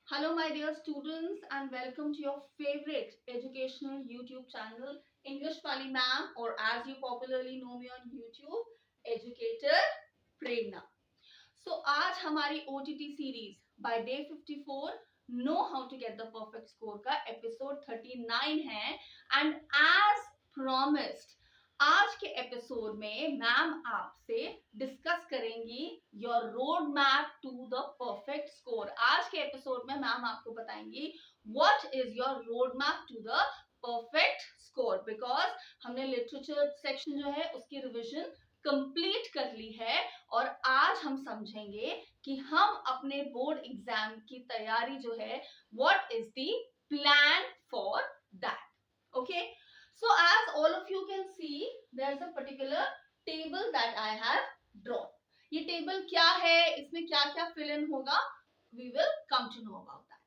Hello, my dear students, and welcome to your favorite educational YouTube channel, English Pali Ma'am, or as you popularly know me on YouTube, Educator Prerna. So, आज हमारी OTT series by day 54 know how to get the perfect score का episode 39 है and as promised आज के episode में ma'am आपसे discuss करेंगी your road map to the perfect score. आज के एपिसोड में मैम आपको बताएंगी what is your road map to the perfect score, because हमने लिटरेचर सेक्शन जो है उसकी रिविजन कंप्लीट कर ली है और आज हम समझेंगे कि हम अपने बोर्ड एग्जाम की तैयारी जो है what is the plan for that. Okay, so as all of you can see there's a particular table that I have drawn. ये टेबल क्या है, इसमें क्या क्या फिल इन होगा, we will come to know about that.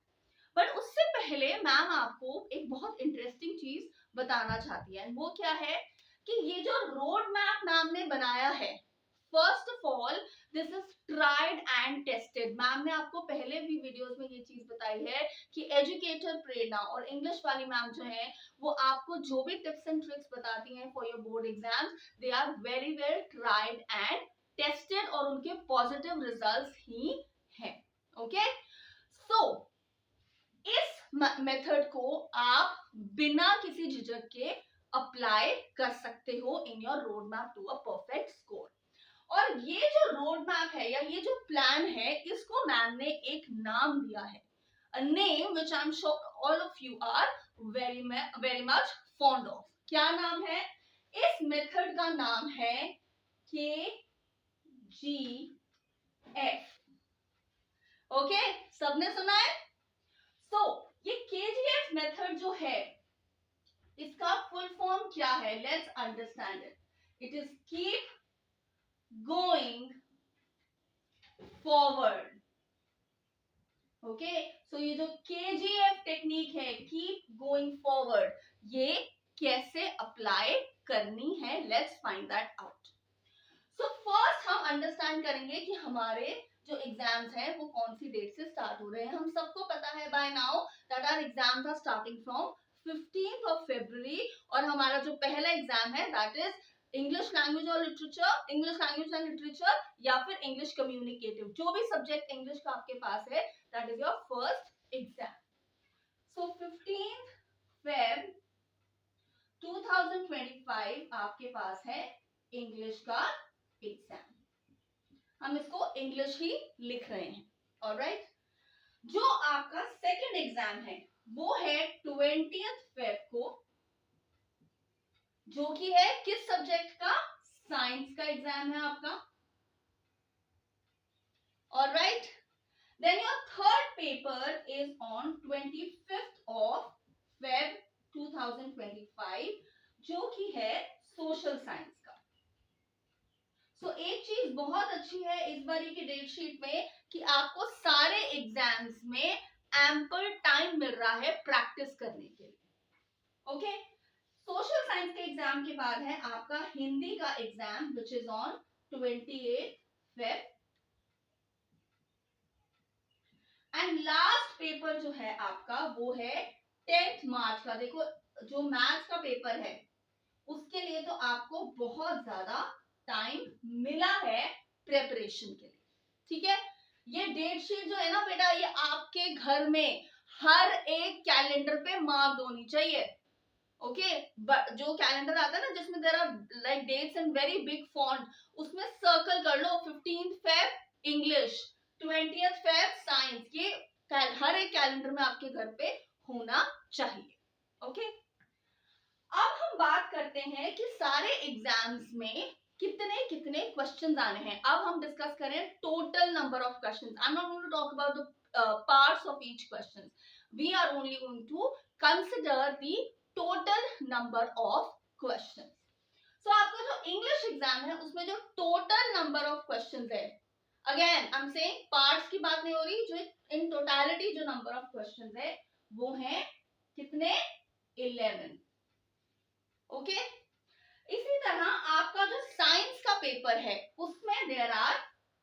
But उससे पहले ma'am आपको एक बहुत इंटरेस्टिंग चीज बताना चाहती है, वो क्या है कि ये जो रोड मैप मैम ने बनाया है, first of all this is tried and tested. Ma'am ने आपको पहले भी वीडियोस में ये चीज बताई है कि एजुकेटर प्रेरणा और इंग्लिश वाली मैम जो है वो आपको जो भी टिप्स एंड ट्रिक्स बताती हैं for your board exams, they are very well tried and tested और उनके पॉजिटिव रिजल्ट्स ही हैं। ओके, सो इस मेथड को आप बिना किसी झिझक के अप्लाई कर सकते हो in your road map to a perfect score. और ये जो रोड मैप है या ये जो प्लान है, इसको मैम ने एक नाम दिया है, a name which I'm sure all of you are very much fond of. क्या नाम है? इस मेथड का नाम है KGF. ओके, सबने सुना है? सो ये KGF मेथड जो है इसका फुल फॉर्म क्या है? Let's understand it. It is keep going forward. Okay, so ये जो KGF टेक्निक है, कीप गोइंग फॉरवर्ड, ये कैसे अप्लाई करनी है? Let's find that out. So first हम अंडरस्टैंड करेंगे कि हमारे जो एग्जाम्स हैं वो कौन सी डेट से स्टार्ट हो रहे हैं. हम सबको पता है by now that our exams are starting from 15th of February और हमारा जो पहला एग्जाम है दैट इज इंग्लिश लैंग्वेज और लिटरेचर, इंग्लिश लैंग्वेज एंड लिटरेचर या फिर इंग्लिश कम्युनिकेटिव, जो भी सब्जेक्ट इंग्लिश का आपके पास है that is your first exam. So 15th Feb 2025 आपके पास है इंग्लिश का एग्जाम. हम इसको इंग्लिश ही लिख रहे हैं. ऑलराइट, जो आपका सेकंड एग्जाम है वो है 20th Feb को, जो कि है किस सब्जेक्ट का? साइंस का एग्जाम है आपका. Alright, then your third paper is on 25th of Feb 2025, जो कि है सोशल साइंस का. सो एक चीज बहुत अच्छी है इस बारी की डेट शीट में कि आपको सारे एग्जाम्स में एम्पल टाइम मिल रहा है प्रैक्टिस करने के लिए. ओके, सोशल साइंस के एग्जाम के बाद है आपका हिंदी का exam which is on 28th Feb and last paper जो है आपका वो है 10th March का. देखो जो मैथ्स का पेपर है उसके लिए तो आपको बहुत ज्यादा टाइम मिला है प्रेपरेशन के लिए. ठीक है, ये डेट शीट जो है ना बेटा, ये आपके घर में हर एक कैलेंडर पे मार्क होनी चाहिए. ओके, जो कैलेंडर आता है ना जिसमें there are like dates in very big font, उसमें सर्कल कर लो 15th Feb English, 20th Feb science. ये हर एक कैलेंडर में आपके घर पे होना चाहिए. ओके, अब हम बात करते हैं कि सारे एग्जाम्स में कितने कितने क्वेश्चंस आने हैं. अब हम डिस्कस करें total number of questions. I am not going to talk about the parts of each question. We are only going to consider the total number of questions. So आपका जो इंग्लिश एग्जाम है उसमें जो total number of questions है, again I am saying parts की बात नहीं हो रही, जो इन टोटलिटी जो नंबर ऑफ क्वेश्चंस है वो है कितने? 11. ओके, इसी तरह आपका जो साइंस का पेपर है उसमें there are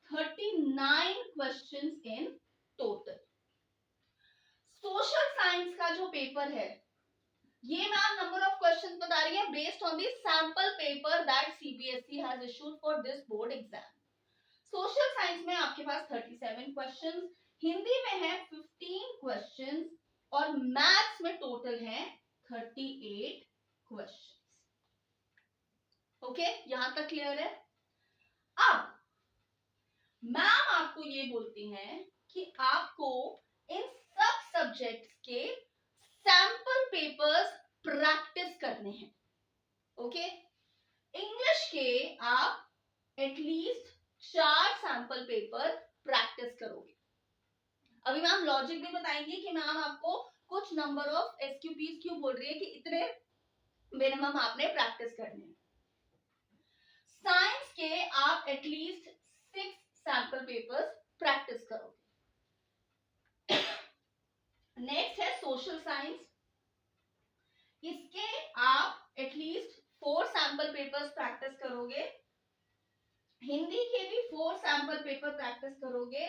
39 questions in total. का जो पेपर है ये मैम नंबर ऑफ क्वेश्चंस बता रही है based on the sample paper that CBSE has issued for this board exam. Social science में आपके पास 37 क्वेश्चंस, हिंदी में है 15 क्वेश्चंस और मैथ्स में टोटल है 38 क्वेश्चंस। ओके, यहां तक क्लियर है। अब मैम आपको ये बोलती हैं कि आपको इन सब सब्जेक्ट्स के सैंपल पेपर्स प्रैक्टिस करने हैं। ओके, इंग्लिश के आप एटलीस्ट 4 सैंपल पेपर प्रैक्टिस करोगे। अभी मैम लॉजिक भी बताएंगे कि मैम आपको कुछ नंबर ऑफ एसक्यूपीज क्यों बोल रही है कि इतने मिनिमम आपने प्रैक्टिस करने हैं। साइंस के आप एटलीस्ट 6 सैंपल पेपर्स प्रैक्टिस करोगे। नेक्स्ट है सोशल साइंस, इसके आप एटलीस्ट 4 सैंपल पेपर्स प्रैक्टिस करोगे। हिंदी के भी 4 सैंपल पेपर प्रैक्टिस करोगे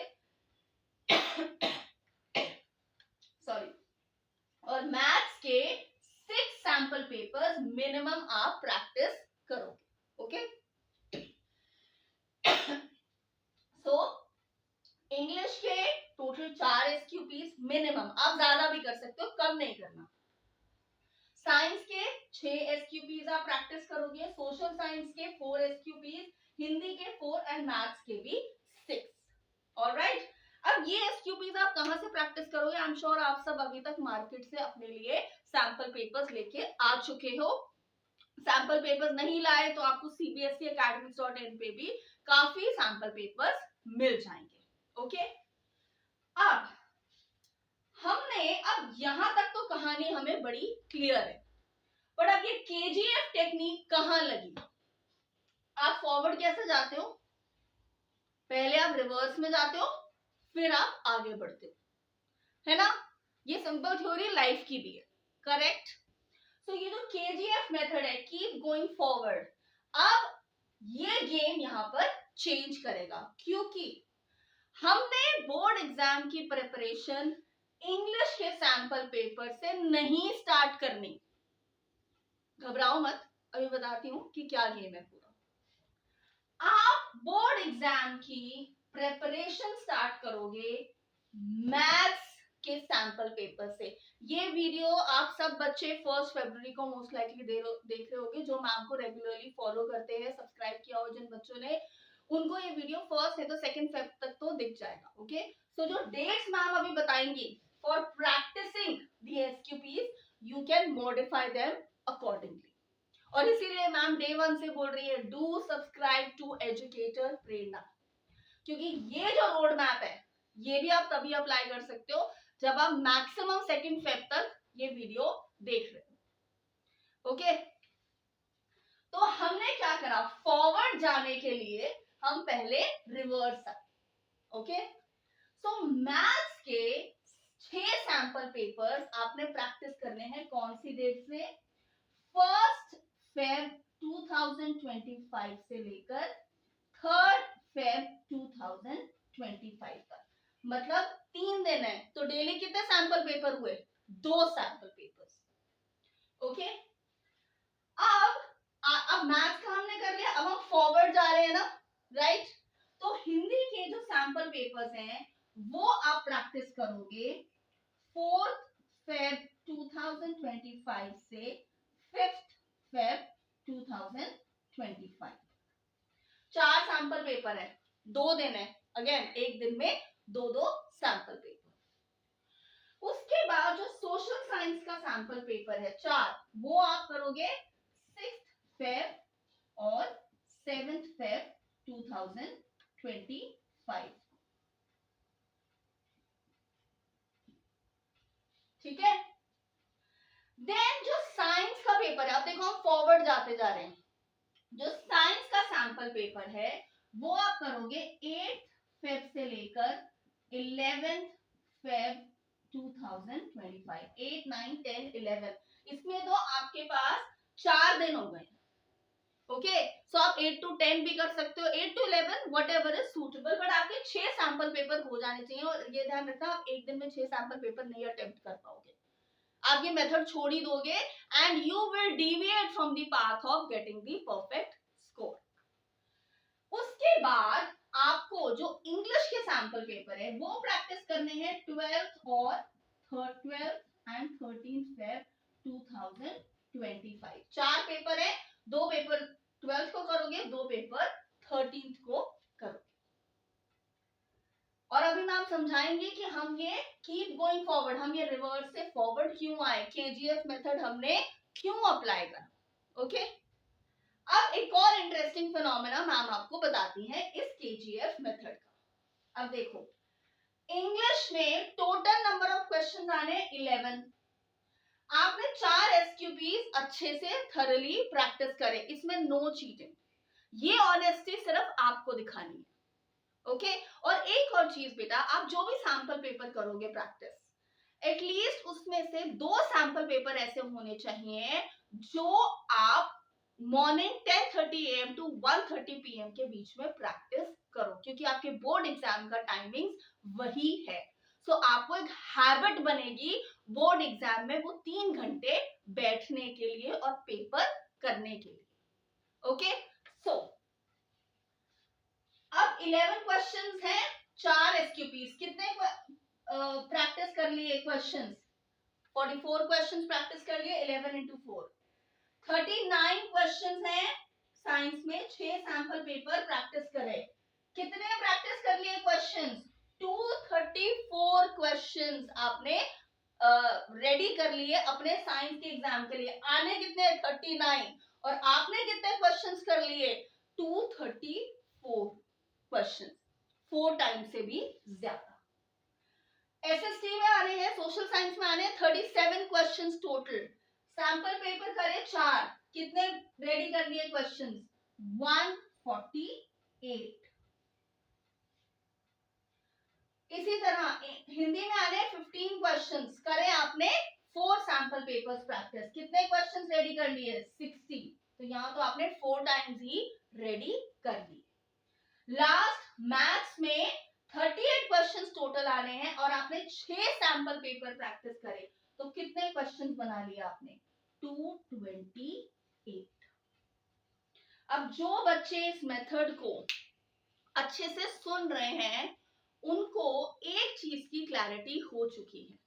सॉरी, और मैथ्स के 6 सैंपल पेपर्स मिनिमम आप प्रैक्टिस करोगे। ओके, सो इंग्लिश के टोटल 4 एसक्यूपीज मिनिमम, आप ज्यादा भी कर सकते हो, कम नहीं करना। साइंस के 6 एसक्यूपीज आप प्रैक्टिस करोगे, सोशल साइंस के 4 एसक्यूपीज, हिंदी के 4 एंड मैथ्स के भी 6। ऑलराइट, अब ये एसक्यूपीज आप कहां से प्रैक्टिस करोगे? आई एम श्योर आप सब अभी तक मार्केट से अपने लिए सैंपल पेपर्स लेके आ चुके हो। सैंपल पेपर्स नहीं लाए तो आपको CBSE academics.in पे भी काफी सैंपल पेपर्स मिल जाएंगे। ओके, अब हमने, अब यहां तक तो कहानी हमें बड़ी क्लियर है, बट अब ये KGF टेक्निक कहां लगी? आप फॉरवर्ड कैसे जाते हो? पहले आप रिवर्स में जाते हो, फिर आप आगे बढ़ते हो, है ना? ये सिंपल थ्योरी लाइफ की भी है, करेक्ट? तो ये जो KGF मेथड है, कीप गोइंग फॉरवर्ड, अब ये गेम यहां पर चेंज करेगा, क्योंकि हमने बोर्ड एग्जाम की प्रिपरेशन इंग्लिश के सैंपल पेपर से नहीं स्टार्ट करनी। घबराओ मत, अभी बताती हूं कि क्या गेम है पूरा। आप बोर्ड एग्जाम की प्रिपरेशन स्टार्ट करोगे मैथ्स के सैंपल पेपर से। ये वीडियो आप सब बच्चे 1 फरवरी को मोस्ट लाइकली देख रहे होंगे, जो मैम को रेगुलरली फॉलो करते हैं, सब्सक्राइब किया हो जिन बच्चों ने, उनको ये वीडियो 1 है तो 2 फेब तक तो दिख जाएगा। ओके, सो जो डेट्स मैम अभी बताएंगी for practising the SQPs, you can modify them accordingly. और इसीलिए मैम डे 1 से बोल रही है do subscribe to educator Prerna, क्योंकि ये जो रोड मैप है ये भी आप तभी अप्लाई कर सकते हो जब आप मैक्सिमम 2 फेब तक ये वीडियो देख रहे हो। ओके, तो हमने क्या करा, फॉरवर्ड जाने के लिए हम पहले रिवर्स आए। ओके, सो मैथ्स के 6 सैंपल पेपर्स आपने प्रैक्टिस करने हैं, कौन सी डेट से? 1 फेब 2025 से लेकर 3 फेब 2025 तक, मतलब 3 दिन है, तो डेली कितने सैंपल पेपर हुए? 2 सैंपल पेपर्स। ओके, अब मैथ्स का हमने कर लिया, अब हम फॉरवर्ड जा रहे हैं ना, राइट? तो हिंदी के जो सैंपल पेपर्स हैं वो आप प्रैक्टिस करोगे 4 फेब 2025 से 5 फेब 2025। 4 सैंपल पेपर है, 2 दिन है, अगेन एक दिन में 2 सैंपल पेपर। उसके बाद जो सोशल साइंस का सैंपल पेपर है 4, वो आप करोगे 6 फेब और 7 फेब 2025। ठीक है, देन जो साइंस का पेपर है, अब देखो हम फॉरवर्ड जाते जा रहे हैं, जो साइंस का सैंपल पेपर है वो आप करोगे 8 फेब से लेकर 11 फेब 2025। 8, 9, 10, 11, इसमें तो आपके पास 4 दिन हो गए। ओके, सो आप 8 to 10 भी कर सकते हो, 8 to 11 whatever is suitable, but आपके 6 सैंपल पेपर हो जाने चाहिए। और ये ध्यान रखना, आप एक दिन में 6 सैंपल पेपर नहीं अटेम्प्ट कर पाओगे, आप ये मेथड छोड़ ही दोगे and you will deviate from the path of getting the perfect score. उसके बाद आपको जो इंग्लिश के सैंपल पेपर है वो प्रैक्टिस करने हैं 12th और 12th and 13th Feb 2025। 4 paper है, 2 पेपर 12th को करोगे, 2 पेपर 13th को करोगे। और अभी मैम समझाएंगे कि हम ये कीप गोइंग फॉरवर्ड, हम ये रिवर्स से फॉरवर्ड क्यों आए, केजीएफ मेथड हमने क्यों अप्लाई करा। ओके, अब एक और इंटरेस्टिंग फिनोमेना मैम आपको बताती हैं इस केजीएफ मेथड का। अब देखो, इंग्लिश में टोटल नंबर ऑफ क्वेश्चंस आने 11। आपने 4 एसक्यूपीज अच्छे से थरली प्रैक्टिस करे, इसमें नो चीटिंग, ये ऑनेस्टी सिर्फ आपको दिखानी है। ओके और एक और चीज बेटा, आप जो भी सैंपल पेपर करोगे प्रैक्टिस, एटलीस्ट उसमें से 2 सैंपल पेपर ऐसे होने चाहिए जो आप मॉर्निंग 10:30 AM टू 1:30 PM के बीच में प्रैक्टिस करो, क्योंकि आपके बोर्ड एग्जाम का टाइमिंग वही है। सो आपको एक हैबिट बनेगी बोर्ड एग्जाम में वो 3 घंटे बैठने के लिए और पेपर करने के लिए। ओके सो अब 11 क्वेश्चंस हैं, 4 एसक्यूपीज, कितने प्रैक्टिस कर लिए क्वेश्चंस, 44 क्वेश्चंस प्रैक्टिस कर लिए, 11 into 4 39 क्वेश्चंस हैं। साइंस में 6 सैंपल पेपर प्रैक्टिस करें, कितने प्रैक्टिस कर लिए क्वेश्चंस, 234 क्वेश्चंस आपने रेडी कर लिए अपने साइंस के एग्जाम के लिए। आने कितने 39 और आपने कितने क्वेश्चंस कर लिए 234 क्वेश्चन, 4 टाइम्स से भी ज्यादा। एसएसटी में आने हैं, सोशल साइंस में आने हैं 37 क्वेश्चंस टोटल, सैंपल पेपर करे 4, कितने रेडी कर लिए क्वेश्चंस 148। इसी तरह हिंदी में आने 15 क्वेश्चंस, करे आपने 4 सैंपल पेपर्स प्रैक्टिस, कितने क्वेश्चंस रेडी कर लिए 60, तो यहां तो आपने 4 टाइम्स ही रेडी कर लिए। लास्ट मैथ्स में 38 क्वेश्चंस टोटल आने हैं और आपने 6 सैंपल पेपर प्रैक्टिस करे, तो कितने क्वेश्चंस बना लिए आपने 228। अब जो बच्चे इस मेथड को अच्छे से सुन रहे हैं उनको एक चीज की क्लैरिटी हो चुकी है।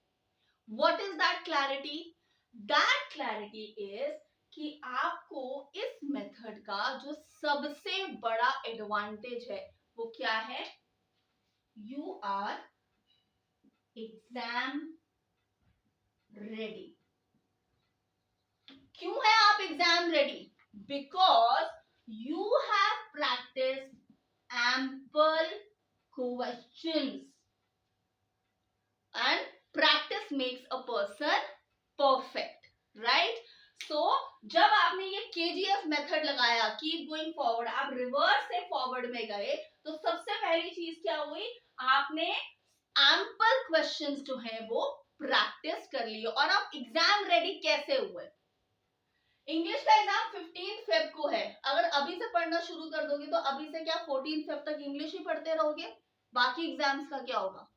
What is that clarity? That clarity is कि आपको इस मेथड का जो सबसे बड़ा एडवांटेज है वो क्या है, यू आर एग्जाम रेडी। क्यों है आप exam ready? Because you have practice ample questions and practice makes a person perfect, right? So जब आपने ये KGF मेथड लगाया, कीप गोइंग फॉरवर्ड, आप रिवर्स से फॉरवर्ड में गए, तो सबसे पहली चीज क्या हुई, आपने एम्पल क्वेश्चंस जो है वो प्रैक्टिस कर लिए और आप एग्जाम रेडी कैसे हुए। इंग्लिश का एग्जाम 15 फेब को है, अगर अभी से पढ़ना शुरू कर दोगे तो अभी से क्या 14 फेब तक इंग्लिश ही पढ़ते रहोगे, बाकी एग्जाम्स का क्या होगा।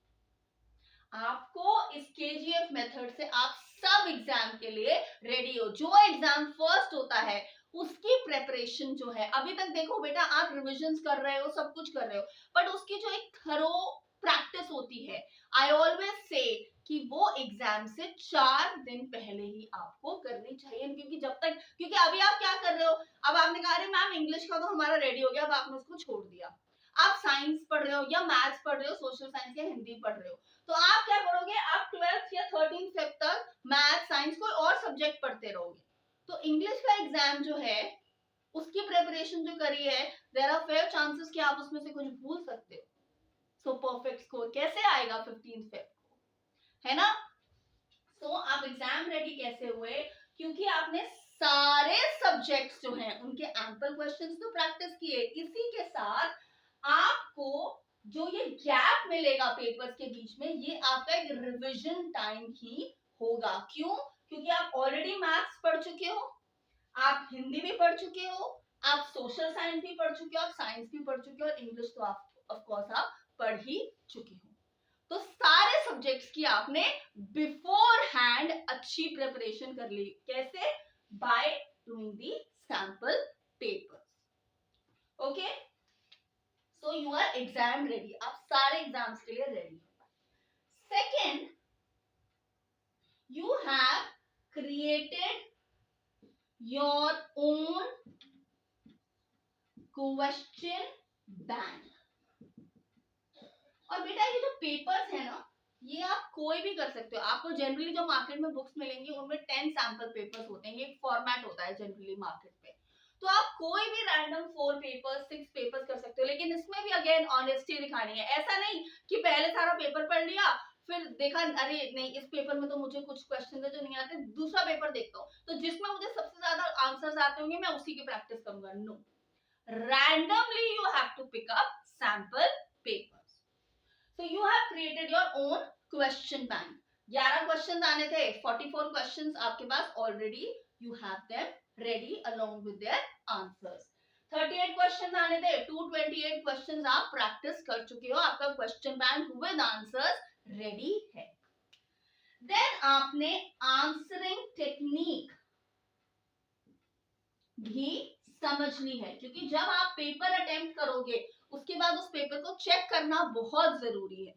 आपको इस केजीएफ मेथड से आप सब एग्जाम के लिए रेडी हो। जो एग्जाम फर्स्ट होता है उसकी प्रेपरेशन जो है, अभी तक देखो बेटा आप रिविजन्स कर रहे हो, सब कुछ कर रहे हो, बट उसकी जो एक थरो प्रैक्टिस होती है, आई ऑलवेज से कि वो एग्जाम से 4 दिन पहले ही आपको करनी चाहिए, क्योंकि अभी आप क्या कर रहे हो, अब आपने कहा अरे मैम इंग्लिश का तो हमारा रेडी हो गया, अब आपने उसको छोड़ दिया, आप साइंस पढ़ रहे हो या मैथ्स पढ़ रहे हो, सोशल साइंस या हिंदी पढ़ रहे हो, तो आप क्या करोगे, आप 12th या 13th फेब तक मैथ साइंस कोई और सब्जेक्ट पढ़ते रहोगे। तो इंग्लिश का एग्जाम जो है उसकी प्रिपरेशन जो करी है, देयर आर फेयर चांसेस कि आप उसमें से कुछ भूल सकते हो। सो परफेक्ट स्कोर कैसे आएगा 15th फेब को, है ना। सो आप एग्जाम रेडी कैसे हुए, क्योंकि आपने सारे सब्जेक्ट्स जो हैं उनके एम्पल क्वेश्चंस तो प्रैक्टिस किए, इसी के साथ आपको जो ये गैप मिलेगा पेपर्स के बीच में, ये आपका एक रिवीजन टाइम ही होगा। क्यों? क्योंकि आप ऑलरेडी मैथ्स पढ़ चुके हो, आप हिंदी भी पढ़ चुके हो, आप सोशल साइंस भी पढ़ चुके हो, आप साइंस भी पढ़ चुके हो और इंग्लिश तो आप ऑफ कोर्स आप पढ़ ही चुके हो। तो सारे सब्जेक्ट्स की आपने बिफोर हैंड अच्छी प्रिपरेशन कर ली. कैसे? By doing the sample papers. Okay, so you are exam ready. आप सारे एग्जाम्स के लिए ready. Second, you have created your own question bank. और बेटा ये जो पेपर्स है ना, ये आप कोई भी कर सकते हो. आपको जनरली जो मार्केट में बुक्स मिलेंगी उनमें 10 सैंपल पेपर्स होते हैं. ये एक फॉर्मेट होता है जनरली मार्केट में. तो आप कोई भी रैंडम 4 पेपर्स 6 पेपर्स कर सकते हो. लेकिन इसमें भी अगेन ऑनेस्टी दिखानी है. ऐसा नहीं कि पहले सारा पेपर पढ़ लिया फिर देखा अरे नहीं इस पेपर में तो मुझे कुछ क्वेश्चन है जो नहीं आते, दूसरा पेपर देखता हूँ तो जिसमें मुझे सबसे ज्यादा आंसर्स आते होंगे मैं उसी की प्रैक्टिस करूंगा. No, randomly you have to pick up sample papers. So you have created your own question bank. 11 question आने थे, 44 क्वेश्चन आपके पास already. You have them ready along with their answers. 38 question आने थे, 228 क्वेश्चन आप practice कर चुके हो. आपका question bank with answers ready है. देन आपने आंसरिंग टेक्निक भी समझनी है, क्योंकि जब आप पेपर अटेम्प्ट करोगे उसके बाद उस पेपर को चेक करना बहुत जरूरी है.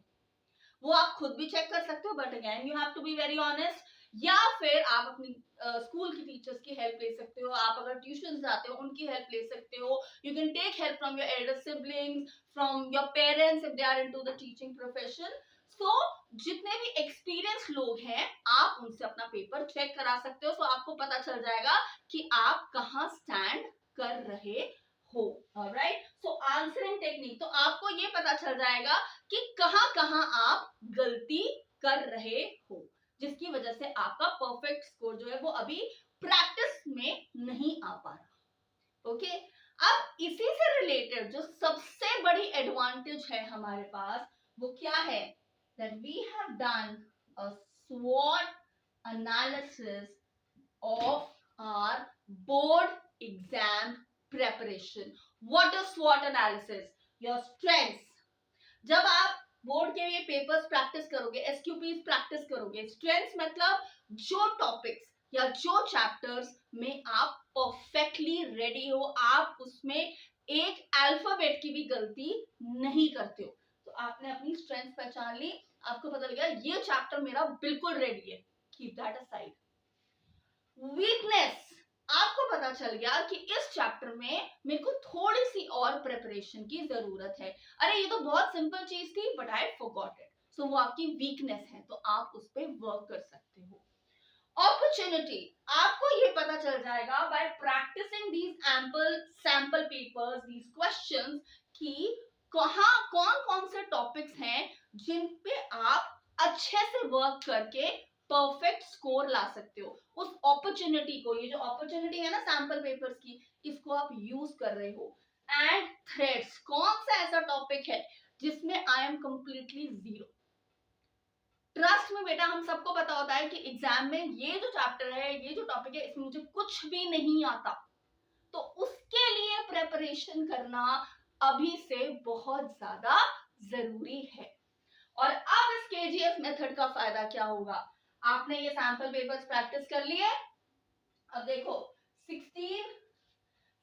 वो आप खुद भी चेक कर सकते हो but again you have to be very honest. या फिर आप अपनी स्कूल की टीचर्स की हेल्प ले सकते हो. आप अगर ट्यूशन जाते हो उनकी हेल्प ले सकते हो. You can take help from your elder siblings, from your parents if they are into the teaching profession. So जितने भी एक्सपीरियंस लोग हैं आप उनसे अपना पेपर चेक करा सकते हो. सो आपको पता चल जाएगा कि आप कहाँ स्टैंड कर रहे हो. राइट, सो आंसरिंग टेक्निक, तो आपको ये पता चल जाएगा कि कहाँ कहाँ आप गलती कर रहे हो, जिसकी वजह से आपका परफेक्ट स्कोर जो है वो अभी प्रैक्टिस में नहीं आ पा रहा. ओके, अब इसी से रिलेटेड जो सबसे बड़ी एडवांटेज है हमारे पास वो क्या है? that we have done a SWOT analysis of our board exam preparation. What is SWOT analysis? Your strengths. जब आप बोर्ड के लिए पेपर्स प्रैक्टिस करोगे, एसक्यूपीज प्रैक्टिस करोगे, स्ट्रेंथ्स मतलब जो टॉपिक्स या जो चैप्टर्स में आप परफेक्टली रेडी हो, आप उसमें एक अल्फाबेट की भी गलती नहीं करते हो. तो आपने अपनी स्ट्रेंथ पहचान ली, आपको पता लगा ये चैप्टर मेरा बिल्कुल रेडी है. Keep that aside. वीकनेस, आपको पता चल गया कि इस चैप्टर में मेरे को थोड़ी सी और प्रिपरेशन की जरूरत है. अरे ये तो बहुत सिंपल चीज थी बट आई फॉरगॉट इट. सो वो आपकी वीकनेस है, तो आप उस पर वर्क कर सकते हो. अपॉर्चुनिटी, आपको ये पता चल जाएगा by practising these ample sample papers, these questions, कि कहाँ कौन कौन से टॉपिक्स हैं जिन पे आप अच्छे से वर्क करके परफेक्ट स्कोर ला सकते हो. उस अपॉर्चुनिटी को, ये जो अपॉर्चुनिटी है ना सैंपल पेपर्स की, इसको आप यूज कर रहे हो. एंड थ्रेड्स, कौन सा ऐसा टॉपिक है जिसमें I am completely zero. Trust में बेटा हम सबको पता होता है कि एग्जाम में ये जो चैप्टर है, ये जो टॉपिक है, इसमें मुझे कुछ भी नहीं आता. तो उसके लिए प्रिपरेशन करना अभी से बहुत ज्यादा जरूरी है. और अब इस केजीएफ मेथड का फायदा क्या होगा? आपने ये सैंपल पेपर्स प्रैक्टिस कर लिए. अब देखो 16,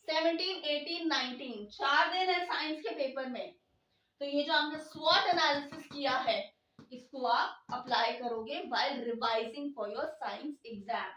17, 18, 19 4 दिन है साइंस के पेपर में. तो ये जो आपने स्वॉट एनालिसिस किया है इसको आप अप्लाई करोगे while revising for your science exam.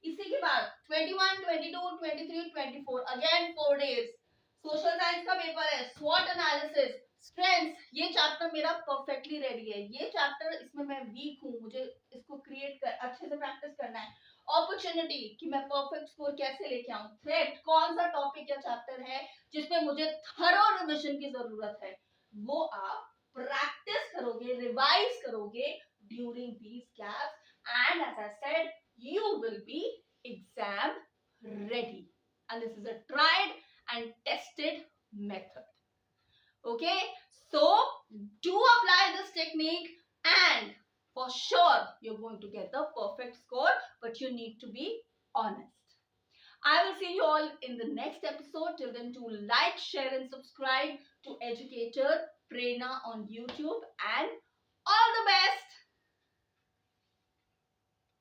इसी के बाद 21, 22, 23, 24 अगेन 4 डेज सोशल साइंस का पेपर है. स्वॉट एनालिसिस, स्ट्रेंथ्स, ये चैप्टर मेरा परफेक्टली रेडी है. ये चैप्टर इसमें मैं वीक हूँ, मुझे इसको क्रिएट कर अच्छे से प्रैक्टिस करना है. अपॉर्चुनिटी कि मैं परफेक्ट स्कोर कैसे लेके आऊं. थ्रेट, कौन सा टॉपिक या चैप्टर है जिसमें मुझे थरो रिविजन की जरूरत है, वो आप प्रैक्टिस करोगे, रिवाइज करोगे during these gaps. And as I said you will be exam ready, and this is a tried and tested method. Okay, so do apply this technique and for sure you're going to get the perfect score, but you need to be honest. I will see you all in the next episode. Till then, do like, share and subscribe to Educator Prerna on YouTube, and All the best.